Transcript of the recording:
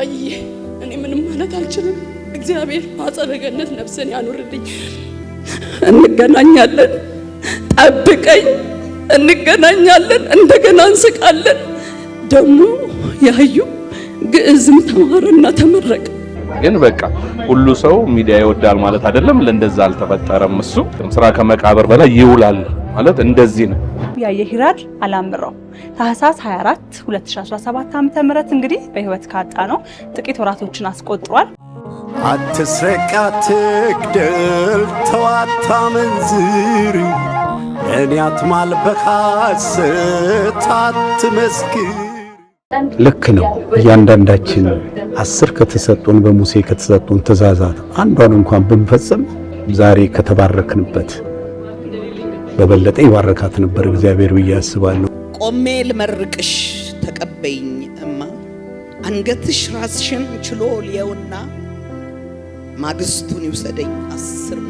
ያይዬ እኔ ምንም ማለት አልችልም። እግዚአብሔር ማጸነ ገነት ነፍስን ያኑርልኝ። እንገናኛለን፣ ጠብቀኝ፣ እንገናኛለን፣ እንደገና እንስቃለን። ደግሞ ያዩ ግዕዝም ተማረና ተመረቀ። ግን በቃ ሁሉ ሰው ሚዲያ ይወዳል ማለት አይደለም። ለእንደዛ አልተፈጠረም። እሱ ስራ ከመቃብር በላይ ይውላል ማለት እንደዚህ ነው። ያየሂራድ አላምረው ታህሳስ 24 2017 ዓ.ም እንግዲህ በህይወት ካጣ ነው ጥቂት ወራቶችን አስቆጥሯል። አትስረቅ፣ አትግደል፣ ተው አታመንዝር፣ እኔ አትማል በሐሰት አትመስክር። ልክ ነው። እያንዳንዳችን 10 ከተሰጡን በሙሴ ከተሰጡን ትእዛዛት አንዷን እንኳን ብንፈጽም ዛሬ ከተባረክንበት በበለጠ ይባረካት ነበር እግዚአብሔር ብዬ አስባለሁ። ቆሜ ልመርቅሽ ተቀበይኝ እማ፣ አንገትሽ ራስሽን ችሎ ሊየውና ማግስቱን ይውሰደኝ 10